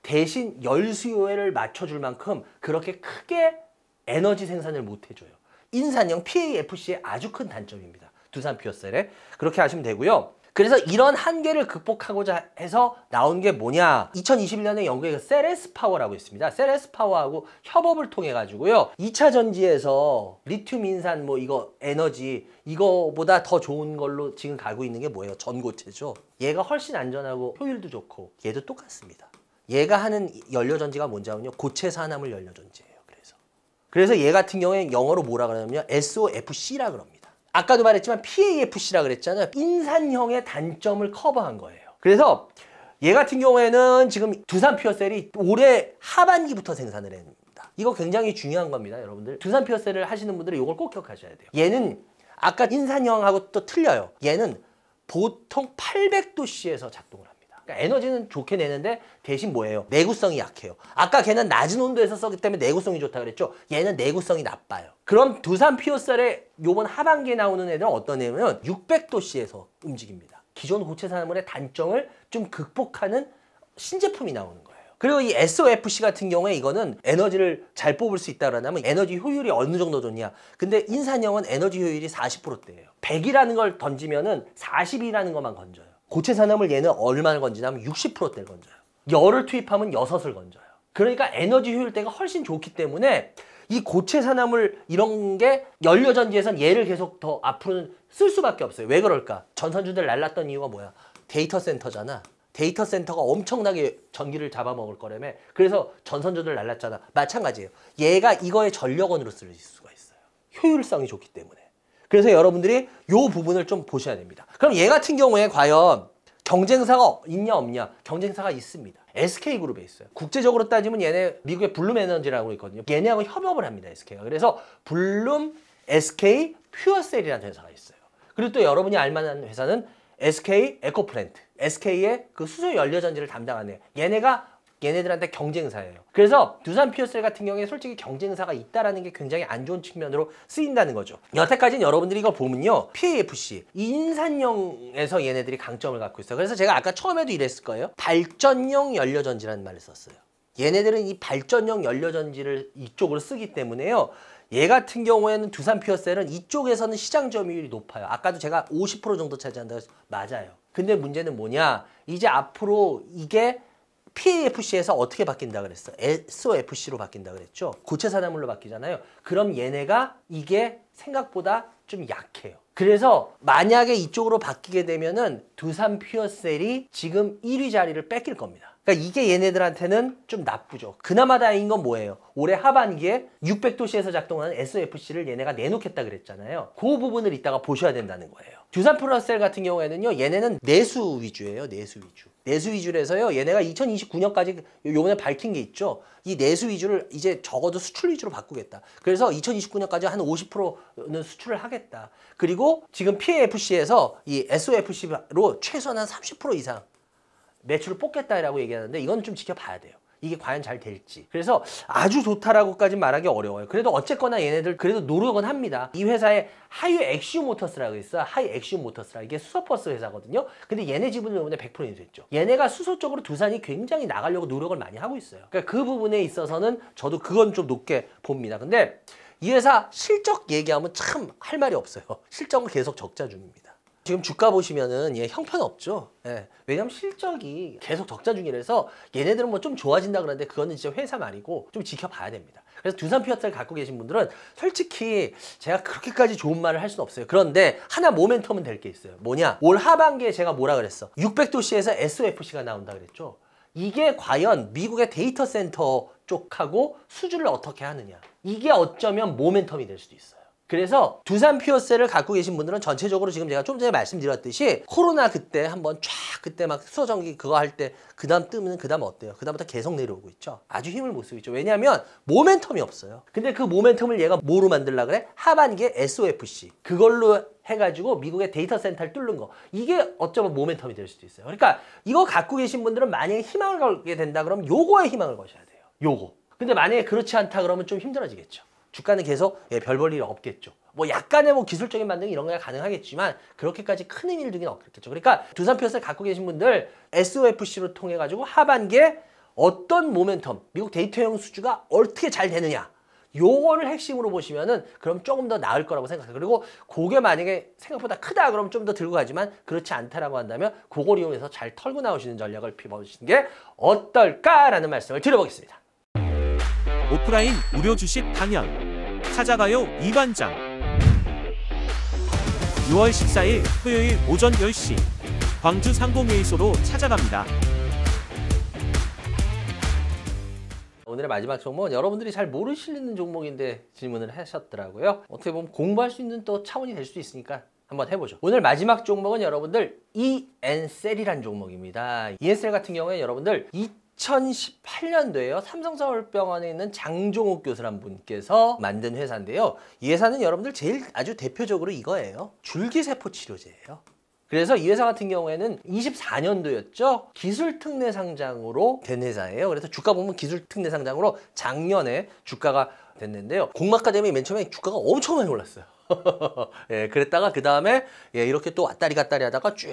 Speaker 1: 대신 열수요를 맞춰줄 만큼 그렇게 크게 에너지 생산을 못 해줘요. 인산형 PAFC의 아주 큰 단점입니다. 두산 퓨어셀에. 그렇게 하시면 되고요. 그래서 이런 한계를 극복하고자 해서 나온 게 뭐냐. 2021년에 영국의 세레스 파워라고 있습니다. 세레스 파워하고 협업을 통해 가지고요. 2차 전지에서 리튬 인산 뭐 이거 에너지 이거보다 더 좋은 걸로 지금 가고 있는 게 뭐예요? 전고체죠. 얘가 훨씬 안전하고 효율도 좋고 얘도 똑같습니다. 얘가 하는 연료전지가 뭔지하면요. 고체 산화물 연료전지예요. 그래서 얘 같은 경우에 영어로 뭐라 그러냐면요. SOFC라 그럽니다. 아까도 말했지만 PAFC라 그랬잖아요. 인산형의 단점을 커버한 거예요. 그래서 얘 같은 경우에는 지금 두산 퓨어셀이 올해 하반기부터 생산을 합니다. 이거 굉장히 중요한 겁니다, 여러분들. 두산 퓨어셀을 하시는 분들은 이걸 꼭 기억하셔야 돼요. 얘는 아까 인산형하고 또 틀려요. 얘는 보통 800도씨에서 작동을 합니다. 그러니까 에너지는 좋게 내는데 대신 뭐예요? 내구성이 약해요. 아까 걔는 낮은 온도에서 썼기 때문에 내구성이 좋다 그랬죠? 얘는 내구성이 나빠요. 그럼 두산 퓨어셀의 요번 하반기에 나오는 애들은 어떤 애냐면 600도씨에서 움직입니다. 기존 고체 산화물의 단점을 좀 극복하는 신제품이 나오는 거예요. 그리고 이 SOFC 같은 경우에 이거는 에너지를 잘 뽑을 수 있다 그러면 에너지 효율이 어느 정도 좋냐. 근데 인산형은 에너지 효율이 40%대예요. 100이라는 걸 던지면은 40이라는 것만 건져요. 고체 산화물 얘는 얼마를 건지냐면 60%대를 건져요. 열을 투입하면 6을 건져요. 그러니까 에너지 효율대가 훨씬 좋기 때문에 이 고체 산화물 이런 게 연료전지에선 얘를 계속 더 앞으로는 쓸 수밖에 없어요. 왜 그럴까? 전선주들 날랐던 이유가 뭐야? 데이터 센터잖아. 데이터 센터가 엄청나게 전기를 잡아먹을 거라며. 그래서 전선주들 날랐잖아. 마찬가지예요. 얘가 이거의 전력원으로 쓸 수가 있어요. 효율성이 좋기 때문에. 그래서 여러분들이 이 부분을 좀 보셔야 됩니다. 그럼 얘 같은 경우에 과연 경쟁사가 있냐 없냐? 경쟁사가 있습니다. SK그룹에 있어요. 국제적으로 따지면 얘네 미국의 블룸 에너지라고 있거든요. 얘네하고 협업을 합니다. SK가. 그래서 블룸 SK 퓨어셀이라는 회사가 있어요. 그리고 또 여러분이 알만한 회사는 SK 에코플랜트. SK의 그 수소 연료전지를 담당하는 얘네들한테 경쟁사예요. 그래서 두산 퓨어셀 같은 경우에 솔직히 경쟁사가 있다라는 게 굉장히 안 좋은 측면으로 쓰인다는 거죠. 여태까지는 여러분들이 이걸 보면요. PAFC, 이 인산형에서 얘네들이 강점을 갖고 있어요. 그래서 제가 아까 처음에도 이랬을 거예요. 발전용 연료전지라는 말을 썼어요. 얘네들은 이 발전용 연료전지를 이쪽으로 쓰기 때문에요. 얘 같은 경우에는 두산 퓨어셀은 이쪽에서는 시장 점유율이 높아요. 아까도 제가 50% 정도 차지한다고 해서 맞아요. 근데 문제는 뭐냐? 이제 앞으로 이게 PAFC에서 어떻게 바뀐다 그랬어? SOFC로 바뀐다 그랬죠? 고체 산화물로 바뀌잖아요. 그럼 얘네가 이게 생각보다 좀 약해요. 그래서 만약에 이쪽으로 바뀌게 되면은 두산 퓨어셀이 지금 1위 자리를 뺏길 겁니다. 그러니까 이게 얘네들한테는 좀 나쁘죠. 그나마 다행인 건 뭐예요? 올해 하반기에 600도시에서 작동하는 SOFC를 얘네가 내놓겠다 그랬잖아요. 그 부분을 이따가 보셔야 된다는 거예요. 두산 플러셀 같은 경우에는요, 얘네는 내수 위주예요. 내수 위주. 내수 위주라서요, 얘네가 2029년까지 요번에 밝힌 게 있죠. 이 내수 위주를 이제 적어도 수출 위주로 바꾸겠다. 그래서 2029년까지 한 50%는 수출을 하겠다. 그리고 지금 PAFC에서 이 SOFC로 최소한 한 30% 이상 매출을 뽑겠다라고 얘기하는데 이건 좀 지켜봐야 돼요. 이게 과연 잘 될지. 그래서 아주 좋다라고까지 말하기 어려워요. 그래도 어쨌거나 얘네들 그래도 노력은 합니다. 이 회사에 하이 엑슈 모터스라고 있어요. 하이 엑슈 모터스라. 이게 수소버스 회사거든요. 근데 얘네 지분이 이번에 100% 인수했죠. 얘네가 수소 쪽으로 두산이 굉장히 나가려고 노력을 많이 하고 있어요. 그러니까 그 부분에 있어서는 저도 그건 좀 높게 봅니다. 근데 이 회사 실적 얘기하면 참 할 말이 없어요. 실적은 계속 적자 중입니다. 지금 주가 보시면은 형편없죠. 예. 왜냐면 실적이 계속 적자 중이라서 얘네들은 뭐 좀 좋아진다 그러는데 그거는 진짜 회사 말이고 좀 지켜봐야 됩니다. 그래서 두산 피어스를 갖고 계신 분들은 솔직히 제가 그렇게까지 좋은 말을 할 수는 없어요. 그런데 하나 모멘텀은 될 게 있어요. 뭐냐? 올 하반기에 제가 뭐라 그랬어? 600도시에서 SOFC가 나온다 그랬죠. 이게 과연 미국의 데이터 센터 쪽하고 수주를 어떻게 하느냐. 이게 어쩌면 모멘텀이 될 수도 있어요. 그래서 두산 피어셀을 갖고 계신 분들은 전체적으로 지금 제가 좀 전에 말씀드렸듯이 코로나 그때 한번 쫙 그때 막 수소전기 그거 할 때 그 다음 뜨면 그 다음 어때요? 그 다음부터 계속 내려오고 있죠. 아주 힘을 못 쓰고 있죠. 왜냐하면 모멘텀이 없어요. 근데 그 모멘텀을 얘가 뭐로 만들려고 그래? 하반기에 SOFC 그걸로 해가지고 미국의 데이터 센터를 뚫는 거. 이게 어쩌면 모멘텀이 될 수도 있어요. 그러니까 이거 갖고 계신 분들은 만약에 희망을 걸게 된다 그러면 요거에 희망을 거셔야 돼요. 요거. 근데 만약에 그렇지 않다 그러면 좀 힘들어지겠죠. 주가는 계속 별 볼 일 없겠죠. 뭐 약간의 뭐 기술적인 반등 이런 거야 가능하겠지만 그렇게까지 큰 의미를 두기는 없겠죠. 그러니까 두산 피어스를 갖고 계신 분들 SOFC로 통해 가지고 하반기에 어떤 모멘텀, 미국 데이터형 수주가 어떻게 잘 되느냐. 요거를 핵심으로 보시면은 그럼 조금 더 나을 거라고 생각해요. 그리고 그게 만약에 생각보다 크다 그러면 좀 더 들고 가지만 그렇지 않다라고 한다면 그걸 이용해서 잘 털고 나오시는 전략을 피워보시는 게 어떨까라는 말씀을 드려보겠습니다.
Speaker 2: 오프라인 무료 주식 강연 찾아가요 이반장. 6월 14일 토요일 오전 10시 광주 상공회의소로 찾아갑니다.
Speaker 1: 오늘의 마지막 종목은 여러분들이 잘 모르시는 종목인데 질문을 하셨더라고요. 어떻게 보면 공부할 수 있는 또 차원이 될 수도 있으니까 한번 해보죠. 오늘 마지막 종목은 여러분들 ENCell이라는 종목입니다. ENCell 같은 경우에 여러분들 2018년도에요. 삼성서울병원에 있는 장종욱 교수란 분께서 만든 회사인데요. 이 회사는 여러분들 제일 아주 대표적으로 이거예요. 줄기세포 치료제예요. 그래서 이 회사 같은 경우에는 24년도였죠. 기술특례 상장으로 된 회사예요. 그래서 주가 보면 기술특례 상장으로 작년에 주가가 됐는데요. 공마가 되면 맨 처음에 주가가 엄청 많이 올랐어요. 예, 그랬다가 그 다음에 이렇게 또 왔다리 갔다리 하다가 쭉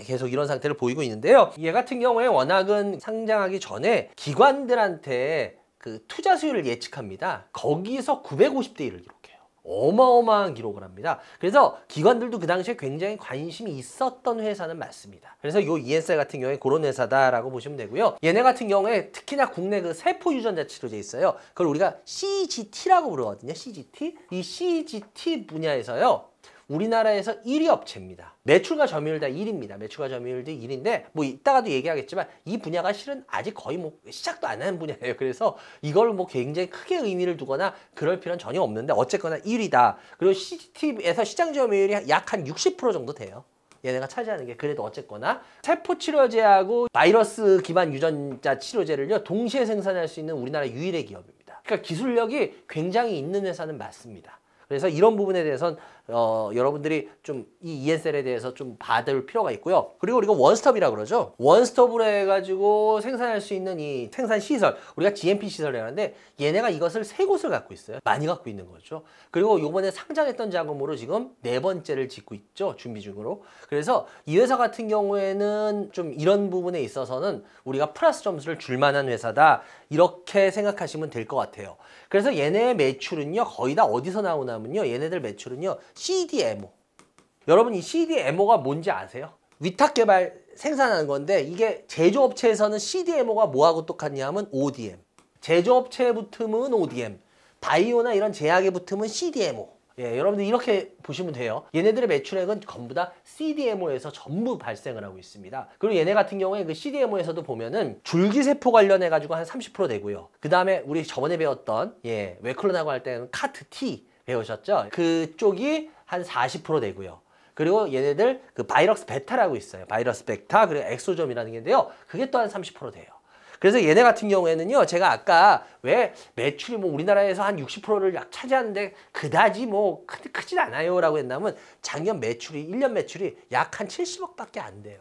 Speaker 1: 계속 이런 상태를 보이고 있는데요. 얘 같은 경우에 워낙은 상장하기 전에 기관들한테 그 투자 수율을 예측합니다. 거기서 950대 1을 기록해요. 어마어마한 기록을 합니다. 그래서 기관들도 그 당시에 굉장히 관심이 있었던 회사는 맞습니다. 그래서 요 ENCell 같은 경우에 그런 회사다라고 보시면 되고요. 얘네 같은 경우에 특히나 국내 그 세포 유전자 치료제 있어요. 그걸 우리가 CGT라고 부르거든요. CGT. 이 CGT 분야에서요. 우리나라에서 1위 업체입니다. 매출과 점유율 다 1위입니다. 매출과 점유율도 1위인데 뭐 이따가도 얘기하겠지만 이 분야가 실은 아직 거의 뭐 시작도 안 한 분야예요. 그래서 이걸 뭐 굉장히 크게 의미를 두거나 그럴 필요는 전혀 없는데 어쨌거나 1위다. 그리고 CGT에서 시장 점유율이 약 한 60% 정도 돼요. 얘네가 차지하는 게. 그래도 어쨌거나 세포 치료제하고 바이러스 기반 유전자 치료제를요 동시에 생산할 수 있는 우리나라 유일의 기업입니다. 그러니까 기술력이 굉장히 있는 회사는 맞습니다. 그래서 이런 부분에 대해서는 여러분들이 좀 이 ENCell에 대해서 좀 받을 필요가 있고요. 그리고 우리가 원스톱이라고 그러죠. 원스톱으로 해가지고 생산할 수 있는 이 생산 시설, 우리가 GMP 시설이라고 하는데 얘네가 이것을 3곳을 갖고 있어요. 많이 갖고 있는 거죠. 그리고 요번에 상장했던 자금으로 지금 4번째를 짓고 있죠. 준비 중으로. 그래서 이 회사 같은 경우에는 좀 이런 부분에 있어서는 우리가 플러스 점수를 줄 만한 회사다. 이렇게 생각하시면 될 것 같아요. 그래서 얘네의 매출은요. 거의 다 어디서 나오냐면요. 얘네들 매출은요. CDMO. 여러분 이 CDMO가 뭔지 아세요? 위탁 개발 생산하는 건데 이게 제조업체에서는 CDMO가 뭐하고 똑같냐 하면 ODM. 제조업체에 붙으면 ODM. 바이오나 이런 제약에 붙으면 CDMO. 예, 여러분들 이렇게 보시면 돼요. 얘네들의 매출액은 전부 다 CDMO에서 전부 발생을 하고 있습니다. 그리고 얘네 같은 경우에 그 CDMO에서도 보면은 줄기세포 관련해 가지고 한 30% 되고요. 그 다음에 우리 저번에 배웠던 웨클론하고 할 때는 카트-T 배우셨죠? 그쪽이 한 40% 되고요. 그리고 얘네들 그 바이러스 베타라고 있어요. 바이러스 베타 그리고 엑소점이라는 게 있는데요. 그게 또 한 30% 돼요. 그래서 얘네 같은 경우에는요, 제가 아까 왜 매출이 뭐 우리나라에서 한 60%를 약 차지하는데 그다지 뭐 크진 않아요 라고 했냐면 작년 매출이 1년 매출이 약 한 70억밖에 안 돼요.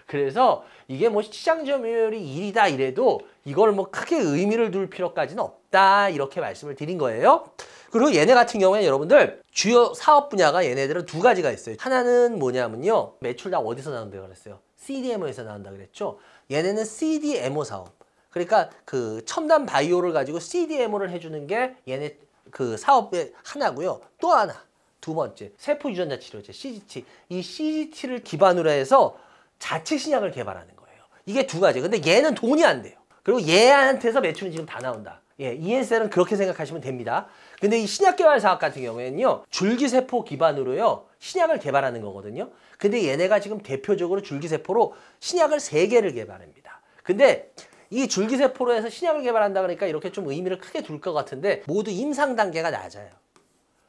Speaker 1: 그래서 이게 뭐 시장 점유율이 1이다 이래도 이걸 뭐 크게 의미를 둘 필요까지는 없다 이렇게 말씀을 드린 거예요. 그리고 얘네 같은 경우에 여러분들 주요 사업 분야가 얘네들은 두 가지가 있어요. 하나는 뭐냐면요, 매출 다 어디서 나온다고 그랬어요? CDMO에서 나온다 그랬죠. 얘네는 CDMO 사업. 그러니까 그 첨단 바이오를 가지고 CDMO를 해주는 게 얘네 그 사업의 하나고요. 또 하나, 두 번째, 세포 유전자 치료제 CGT. 이 CGT를 기반으로 해서 자체 신약을 개발하는 거예요. 이게 두 가지. 근데 얘는 돈이 안 돼요. 그리고 얘한테서 매출은 지금 다 나온다. 예, ENCL은 그렇게 생각하시면 됩니다. 근데 이 신약 개발 사업 같은 경우에는요, 줄기세포 기반으로요, 신약을 개발하는 거거든요. 근데 얘네가 지금 대표적으로 줄기세포로 신약을 3개를 개발합니다. 근데 이 줄기세포로 해서 신약을 개발한다 그러니까 이렇게 좀 의미를 크게 둘 것 같은데 모두 임상 단계가 낮아요.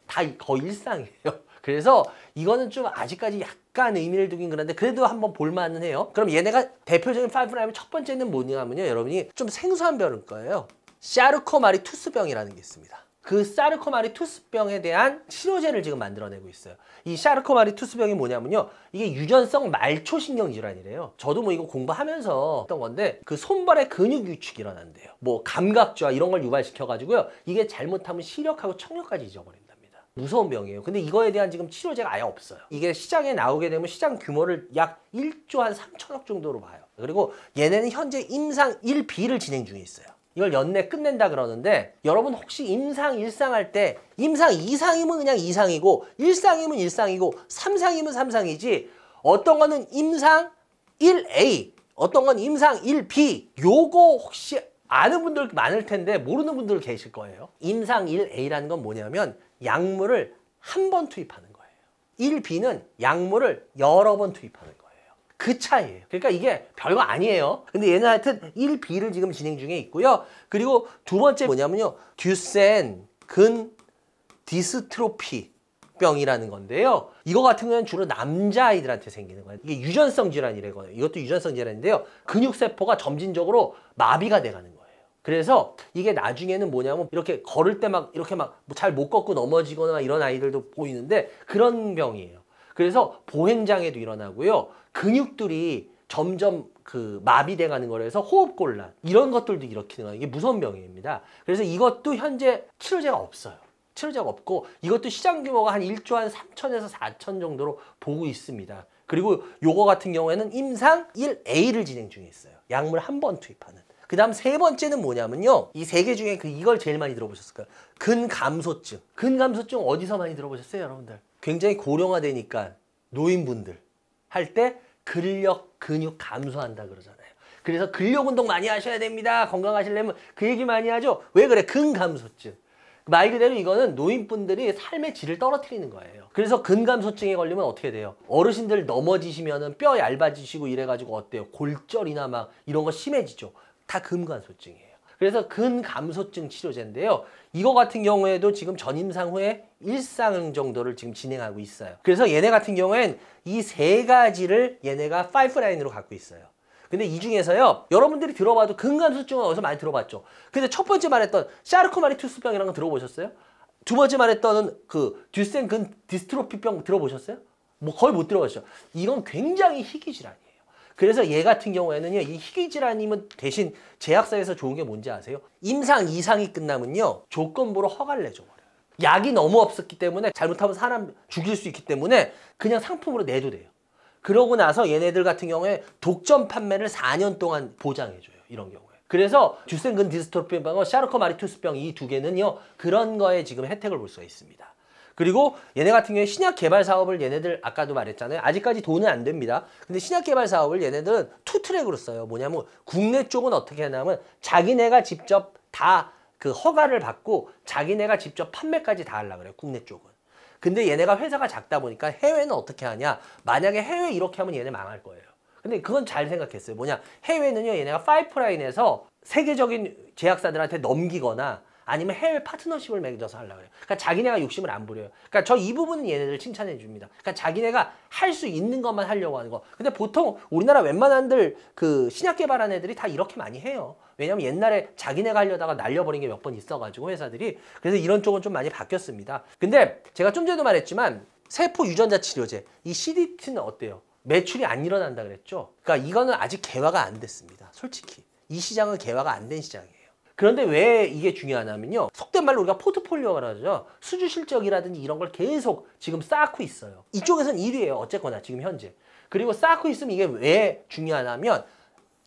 Speaker 1: 다 거의 일상이에요. 그래서 이거는 좀 아직까지 약간 의미를 두긴 그런데 그래도 한번 볼만은 해요. 그럼 얘네가 대표적인 파이프라인의 첫 번째는 뭐냐면요, 여러분이 좀 생소한 병일 거예요. 샤르코마리 투스병이라는 게 있습니다. 그 샤르코마리 투스병에 대한 치료제를 지금 만들어내고 있어요. 이 샤르코마리 투스병이 뭐냐면요, 이게 유전성 말초신경 질환이래요. 저도 뭐 이거 공부하면서 했던 건데 그 손발의 근육 위축이 일어난대요. 뭐 감각좌 이런 걸 유발시켜 가지고요, 이게 잘못하면 시력하고 청력까지 잊어버린답니다. 무서운 병이에요. 근데 이거에 대한 지금 치료제가 아예 없어요. 이게 시장에 나오게 되면 시장 규모를 약 1조 한 3천억 정도로 봐요. 그리고 얘네는 현재 임상 1B를 진행 중에 있어요. 이걸 연내 끝낸다 그러는데 여러분 혹시 임상 1상 할 때 임상 2상이면 그냥 2상이고 1상이면 1상이고 3상이면 3상이지 어떤 거는 임상 1A 어떤 건 임상 1B 요거 혹시 아는 분들 많을 텐데 모르는 분들 계실 거예요. 임상 1A라는 건 뭐냐면 약물을 한 번 투입하는 거예요. 1B는 약물을 여러 번 투입하는 거예요. 그 차이예요. 그러니까 이게 별거 아니에요. 근데 얘는 하여튼 1B를 지금 진행 중에 있고요. 그리고 두 번째 뭐냐면요, 듀센 근 디스트로피 병이라는 건데요. 이거 같은 경우는 주로 남자아이들한테 생기는 거예요. 이게 유전성 질환이래요. 이것도 유전성 질환인데요. 근육세포가 점진적으로 마비가 돼가는 거예요. 그래서 이게 나중에는 뭐냐면 이렇게 걸을 때 막 이렇게 막 잘 못 걷고 넘어지거나 이런 아이들도 보이는데 그런 병이에요. 그래서 보행장애도 일어나고요. 근육들이 점점 그 마비돼 가는 거라서 호흡곤란 이런 것들도 일으키는 거예요. 이게 무서운 병입니다. 그래서 이것도 현재 치료제가 없어요. 치료제가 없고 이것도 시장 규모가 한 1조 한 3천에서 4천 정도로 보고 있습니다. 그리고 요거 같은 경우에는 임상 1A를 진행 중에 있어요. 약물 한 번 투입하는. 그 다음 세 번째는 뭐냐면요, 이 세 개 중에 이걸 제일 많이 들어보셨을까요? 근감소증. 근감소증 어디서 많이 들어보셨어요, 여러분들? 굉장히 고령화되니까 노인분들 할 때 근력, 근육 감소한다 그러잖아요. 그래서 근력 운동 많이 하셔야 됩니다. 건강하시려면 그 얘기 많이 하죠. 왜 그래? 근감소증. 말 그대로 이거는 노인분들이 삶의 질을 떨어뜨리는 거예요. 그래서 근감소증에 걸리면 어떻게 돼요? 어르신들 넘어지시면은 뼈 얇아지시고 이래가지고 어때요? 골절이나 막 이런 거 심해지죠. 다 근감소증이에요. 그래서 근감소증 치료제인데요. 이거 같은 경우에도 지금 전임상 후에 1상 정도를 지금 진행하고 있어요. 그래서 얘네 같은 경우엔 이 세 가지를 얘네가 파이프라인으로 갖고 있어요. 근데 이 중에서요, 여러분들이 들어봐도 근감소증은 어디서 많이 들어봤죠. 근데 첫 번째 말했던 샤르코마리 투스병이라는 거 들어보셨어요? 두 번째 말했던 그 듀센 근 디스트로피병 들어보셨어요? 뭐 거의 못 들어봤죠. 이건 굉장히 희귀 질환이에요. 그래서 얘 같은 경우에는요, 이 희귀 질환이면 대신 제약사에서 좋은 게 뭔지 아세요? 임상 2상이 끝나면요, 조건부로 허가를 내줘버려요. 약이 너무 없었기 때문에 잘못하면 사람 죽일 수 있기 때문에 그냥 상품으로 내도 돼요. 그러고 나서 얘네들 같은 경우에 독점 판매를 4년 동안 보장해줘요. 이런 경우에. 그래서 듀센근 디스트로피병과 샤르코마리투스병 이 두 개는요, 그런 거에 지금 혜택을 볼 수가 있습니다. 그리고 얘네 같은 경우에 신약 개발 사업을 얘네들 아까도 말했잖아요. 아직까지 돈은 안 됩니다. 근데 신약 개발 사업을 얘네들은 투 트랙으로 써요. 뭐냐면 국내 쪽은 어떻게 하냐면 자기네가 직접 다 그 허가를 받고 자기네가 직접 판매까지 다 하려고 그래요. 국내 쪽은. 근데 얘네가 회사가 작다 보니까 해외는 어떻게 하냐. 만약에 해외 이렇게 하면 얘네 망할 거예요. 근데 그건 잘 생각했어요. 뭐냐. 해외는요. 얘네가 파이프라인에서 세계적인 제약사들한테 넘기거나 아니면 해외 파트너십을 맺어서 하려고 해요. 그러니까 자기네가 욕심을 안 부려요. 그러니까 저 이 부분은 얘네들 칭찬해 줍니다. 그러니까 자기네가 할 수 있는 것만 하려고 하는 거. 근데 보통 우리나라 웬만한들 그 신약 개발한 애들이 다 이렇게 많이 해요. 왜냐면 옛날에 자기네가 하려다가 날려버린 게 몇 번 있어가지고 회사들이. 그래서 이런 쪽은 좀 많이 바뀌었습니다. 근데 제가 좀 전에도 말했지만 세포 유전자 치료제 이 CDT는 어때요? 매출이 안 일어난다 그랬죠? 그러니까 이거는 아직 개화가 안 됐습니다. 솔직히. 이 시장은 개화가 안 된 시장이에요. 그런데 왜 이게 중요하냐면요. 속된 말로 우리가 포트폴리오가 그러죠. 수주 실적이라든지 이런 걸 계속 지금 쌓고 있어요. 이쪽에서는 1위예요. 어쨌거나 지금 현재. 그리고 쌓고 있으면 이게 왜 중요하냐면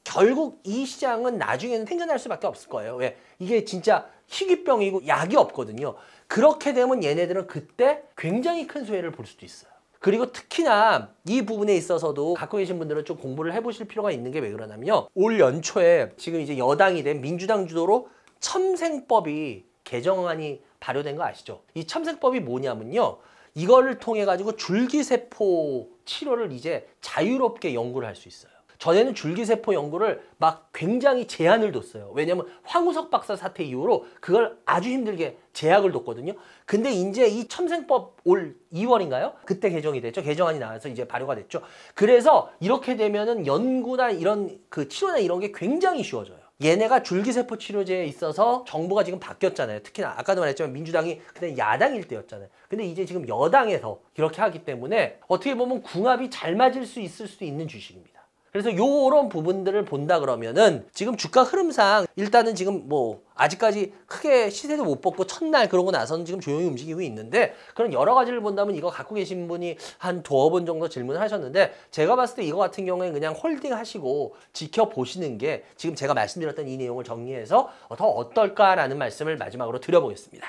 Speaker 1: 결국 이 시장은 나중에는 생겨날 수밖에 없을 거예요. 왜? 이게 진짜 희귀병이고 약이 없거든요. 그렇게 되면 얘네들은 그때 굉장히 큰 수혜를 볼 수도 있어요. 그리고 특히나 이 부분에 있어서도 갖고 계신 분들은 좀 공부를 해보실 필요가 있는 게 왜 그러냐면요. 올 연초에 지금 이제 여당이 된 민주당 주도로 첨생법이 개정안이 발효된 거 아시죠? 이 첨생법이 뭐냐면요. 이거를 통해 가지고 줄기세포 치료를 이제 자유롭게 연구를 할 수 있어요. 전에는 줄기세포 연구를 막 굉장히 제한을 뒀어요. 왜냐면 황우석 박사 사태 이후로 그걸 아주 힘들게 제약을 뒀거든요. 근데 이제 이 첨생법 올 2월인가요? 그때 개정이 됐죠. 개정안이 나와서 이제 발효가 됐죠. 그래서 이렇게 되면은 연구나 이런 그 치료나 이런 게 굉장히 쉬워져요. 얘네가 줄기세포 치료제에 있어서 정부가 지금 바뀌었잖아요. 특히나 아까도 말했지만 민주당이 그때 야당일 때였잖아요. 근데 이제 지금 여당에서 이렇게 하기 때문에 어떻게 보면 궁합이 잘 맞을 수 있을 수도 있는 주식입니다. 그래서 요런 부분들을 본다 그러면은 지금 주가 흐름상 일단은 지금 뭐 아직까지 크게 시세도 못 뽑고 첫날 그러고 나서는 지금 조용히 움직이고 있는데 그런 여러 가지를 본다면 이거 갖고 계신 분이 한 두어 번 정도 질문을 하셨는데 제가 봤을 때 이거 같은 경우에 그냥 홀딩 하시고 지켜보시는 게 지금 제가 말씀드렸던 이 내용을 정리해서 더 어떨까라는 말씀을 마지막으로 드려보겠습니다.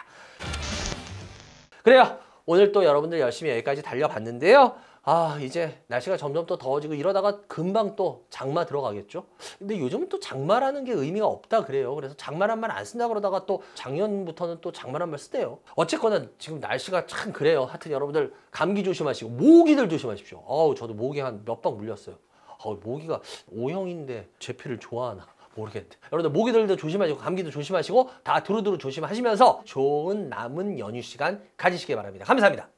Speaker 1: 그래요. 오늘 또 여러분들 열심히 여기까지 달려봤는데요. 아 이제 날씨가 점점 또 더워지고 이러다가 금방 또 장마 들어가겠죠. 근데 요즘은 또 장마라는 게 의미가 없다 그래요. 그래서 장마란 말 안 쓴다 그러다가 또 작년부터는 또 장마란 말 쓰대요. 어쨌거나 지금 날씨가 참 그래요. 하여튼 여러분들 감기 조심하시고 모기들 조심하십시오. 아우 저도 모기 한 몇 방 물렸어요. 모기가 O형인데 제 피를 좋아하나 모르겠는데 여러분들 모기들도 조심하시고 감기도 조심하시고 다 두루두루 조심하시면서 좋은 남은 연휴 시간 가지시기 바랍니다. 감사합니다.